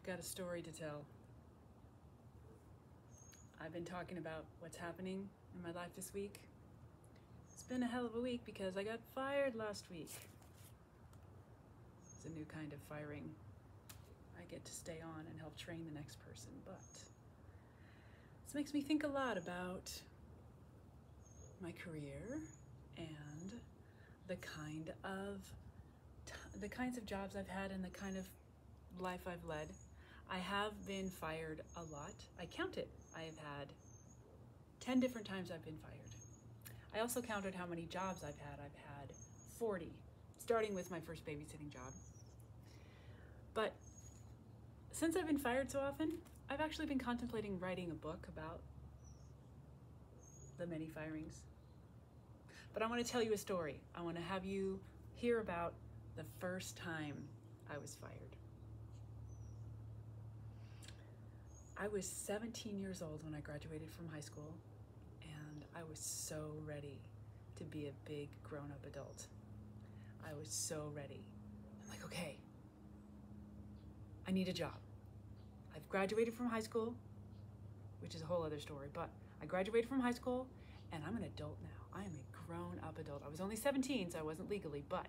got a story to tell. I've been talking about what's happening in my life this week. It's been a hell of a week because I got fired last week. It's a new kind of firing. I get to stay on and help train the next person, but this makes me think a lot about my career and the kinds of jobs I've had and the kind of life I've led. I have been fired a lot. I count it. I have had 10 different times I've been fired. I also counted how many jobs I've had. I've had 40, starting with my first babysitting job. But since I've been fired so often, I've actually been contemplating writing a book about the many firings. But I want to tell you a story. I want to have you hear about the first time I was fired. I was 17 years old when I graduated from high school, and I was so ready to be a big grown-up adult. I was so ready. I'm like, okay, I need a job. I've graduated from high school, which is a whole other story, but I graduated from high school and I'm an adult now. I am a grown-up adult. I was only 17, so I wasn't legally, but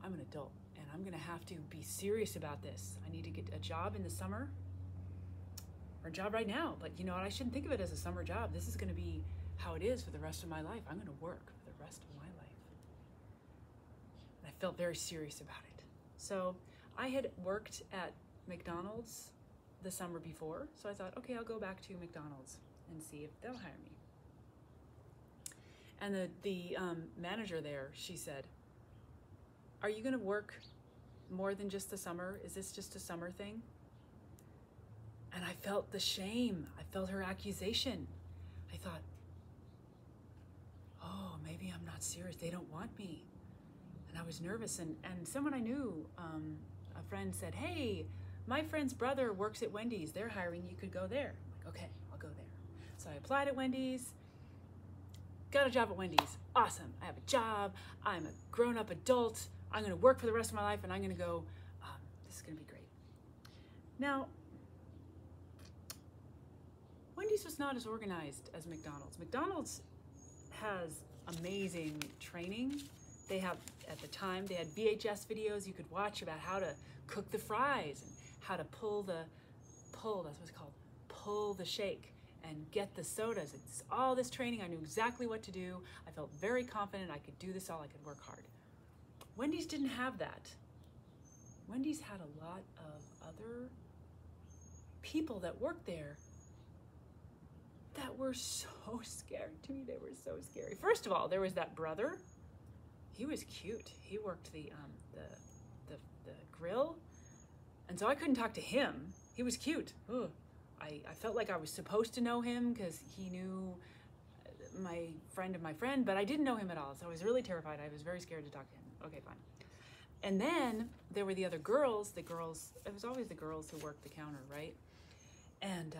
I'm an adult and I'm gonna have to be serious about this. I need to get a job in the summer, or a job right now, but you know what? I shouldn't think of it as a summer job. This is gonna be how it is for the rest of my life. I'm gonna work for the rest of my life. And I felt very serious about it. So I had worked at McDonald's the summer before, so I thought, okay, I'll go back to McDonald's and see if they'll hire me. And the manager there, she said, are you gonna work more than just the summer? Is this just a summer thing? And I felt the shame. I felt her accusation. I thought, oh, maybe I'm not serious. They don't want me. And I was nervous. And someone I knew, a friend said, hey, my friend's brother works at Wendy's. They're hiring. You could go there. I'm like, okay, I'll go there. So I applied at Wendy's, got a job at Wendy's. Awesome. I have a job. I'm a grown-up adult. I'm going to work for the rest of my life, and I'm going to go, this is going to be great. Now, Wendy's was not as organized as McDonald's. McDonald's has amazing training. They have, at the time, they had VHS videos you could watch about how to cook the fries and how to pull, that's what it's called, pull the shake and get the sodas. It's all this training. I knew exactly what to do. I felt very confident I could do this all. I could work hard. Wendy's didn't have that. Wendy's had a lot of other people that worked there that were so scary to me. They were so scary. First of all, there was that brother. He was cute. He worked the grill, and so I couldn't talk to him. He was cute. Ugh. I felt like I was supposed to know him because he knew my friend of my friend, but I didn't know him at all, so I was really terrified. I was very scared to talk to him. Okay, fine. And then there were the other girls. It was always the girls who worked the counter, right? And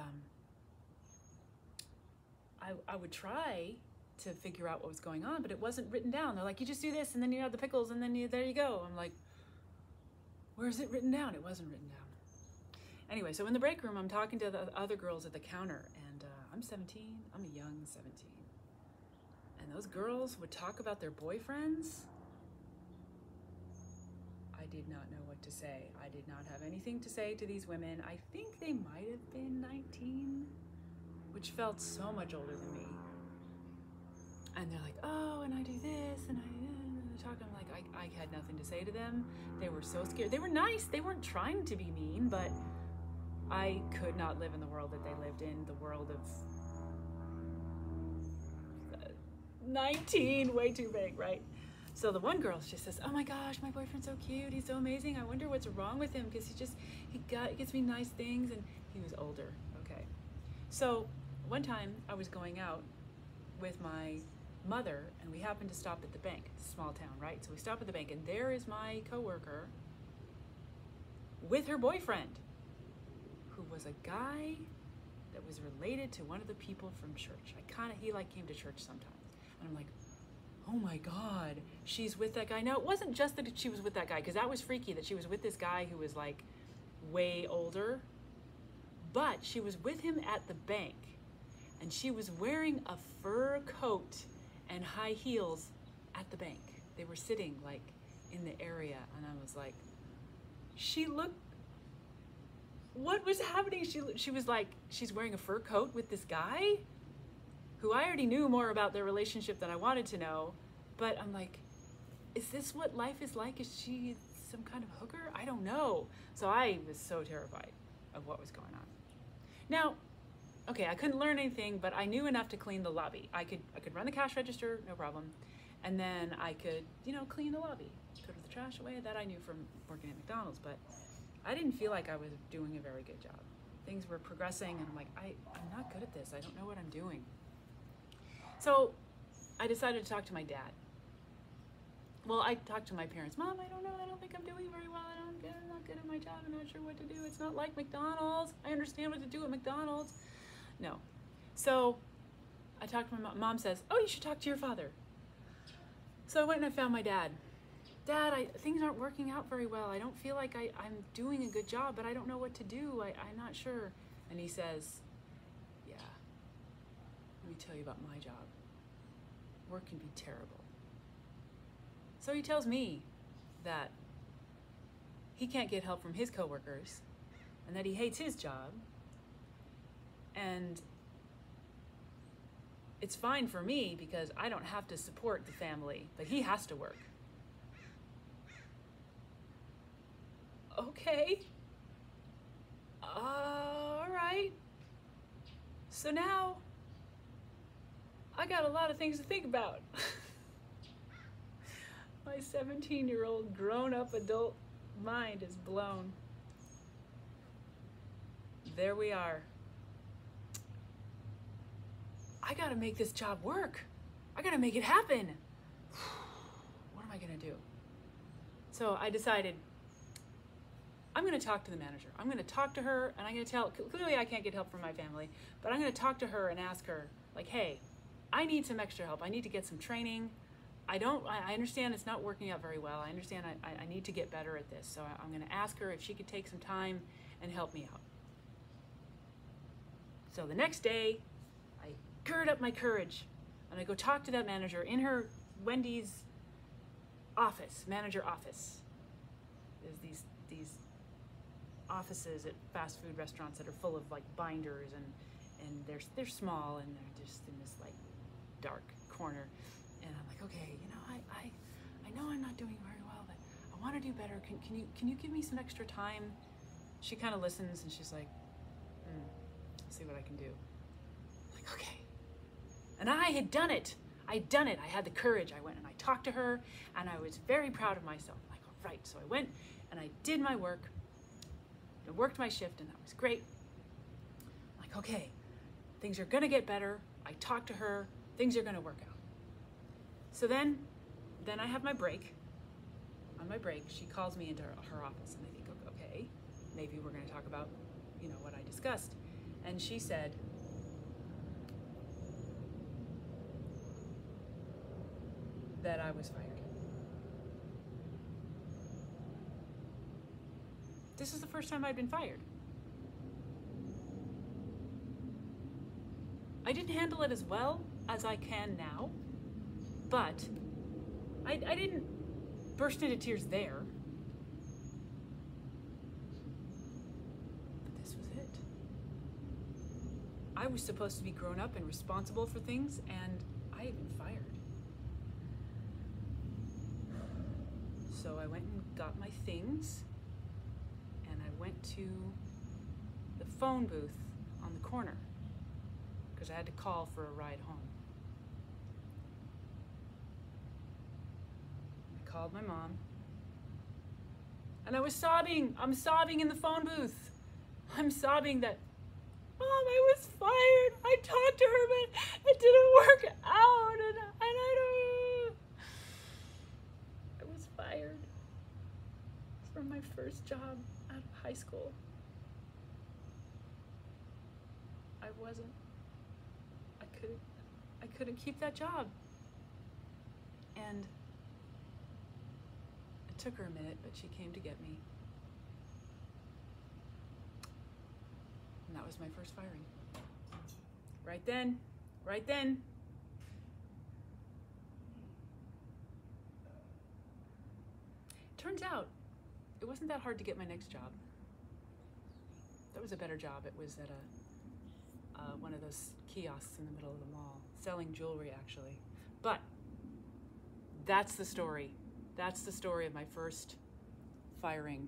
I would try to figure out what was going on, but it wasn't written down. They're like, you just do this, and then you add the pickles, and then there you go. I'm like, where's it written down? It wasn't written down. Anyway, so in the break room, I'm talking to the other girls at the counter, and I'm 17. I'm a young 17. And those girls would talk about their boyfriends. I did not know what to say. I did not have anything to say to these women. I think they might have been 19, which felt so much older than me. And they're like, oh, and I do this, and I talk. I'm like, I had nothing to say to them. They were so scared. They were nice. They weren't trying to be mean, but I could not live in the world that they lived in, the world of 19, way too big, right? So the one girl just says, oh my gosh, my boyfriend's so cute. He's so amazing. I wonder what's wrong with him because he gets me nice things, and he was older. Okay. So one time I was going out with my mother, and we happened to stop at the bank. It's a small town, right? So we stop at the bank, and there is my coworker with her boyfriend, who was a guy that was related to one of the people from church. He came to church sometimes. And I'm like, oh my God, she's with that guy. Now, it wasn't just that she was with that guy, because that was freaky, that she was with this guy who was like way older, but she was with him at the bank, and she was wearing a fur coat and high heels at the bank. They were sitting like in the area, and I was like, she looked, what was happening? She was like, she's wearing a fur coat with this guy who I already knew more about their relationship than I wanted to know, but I'm like, is this what life is like? Is she some kind of hooker? I don't know. So I was so terrified of what was going on. Now, okay, I couldn't learn anything, but I knew enough to clean the lobby. I could run the cash register, no problem. And then I could, clean the lobby, put the trash away. That I knew from working at McDonald's, but I didn't feel like I was doing a very good job. Things were progressing, and I'm like, I'm not good at this. I don't know what I'm doing. So I decided to talk to my dad. Well, I talked to my parents. Mom, I don't know. I don't think I'm doing very well. I'm not good at my job. I'm not sure what to do. It's not like McDonald's. I understand what to do at McDonald's. No. So I talked to my mom. Mom says, oh, you should talk to your father. So I went and I found my dad. Dad, things aren't working out very well. I don't feel like I'm doing a good job, but I don't know what to do. I'm not sure. And he says, yeah, let me tell you about my job. Work can be terrible. So he tells me that he can't get help from his coworkers and that he hates his job, and it's fine for me because I don't have to support the family, but he has to work. Okay. All right. So now I got a lot of things to think about. My 17-year-old grown-up adult mind is blown. There we are. I gotta make this job work. I gotta make it happen. What am I gonna do? So I decided I'm gonna talk to the manager. I'm gonna talk to her, and I'm gonna tell, clearly I can't get help from my family, but I'm gonna talk to her and ask her, like, hey, I need some extra help. I need to get some training. I understand it's not working out very well. I understand I need to get better at this. So I'm gonna ask her if she could take some time and help me out. So the next day, I gird up my courage and I go talk to that manager in her Wendy's office, manager office. There's these offices at fast food restaurants that are full of like binders, and they're small, and they're just in this like dark corner. And I'm like, okay, I know I'm not doing very well, but I want to do better. Can you give me some extra time? She kind of listens, and she's like, see what I can do. I'm like, okay. And I had done it. I'd done it. I had the courage. I went and I talked to her, and I was very proud of myself. I'm like, all right. So I went and I did my work. I worked my shift, and that was great. I'm like, okay, things are gonna get better. I talked to her. Things are gonna work out. So then I have my break. On my break, she calls me into her office, and I think, okay, maybe we're gonna talk about, what I discussed. And she said, that I was fired. This is the first time I'd been fired. I didn't handle it as well as I can now, but I didn't burst into tears there. But this was it. I was supposed to be grown up and responsible for things, and I had been fired. So I went and got my things, and I went to the phone booth on the corner because I had to call for a ride home. I called my mom, and I was sobbing. I'm sobbing in the phone booth. I'm sobbing that, Mom, I was fired. I talked to her, but it didn't work out, and I don't. I was fired from my first job out of high school. I wasn't. I couldn't keep that job. And it took her a minute, but she came to get me. that was my first firing. Right then, right then. Turns out, it wasn't that hard to get my next job. That was a better job. It was at one of those kiosks in the middle of the mall, selling jewelry actually. But that's the story. That's the story of my first firing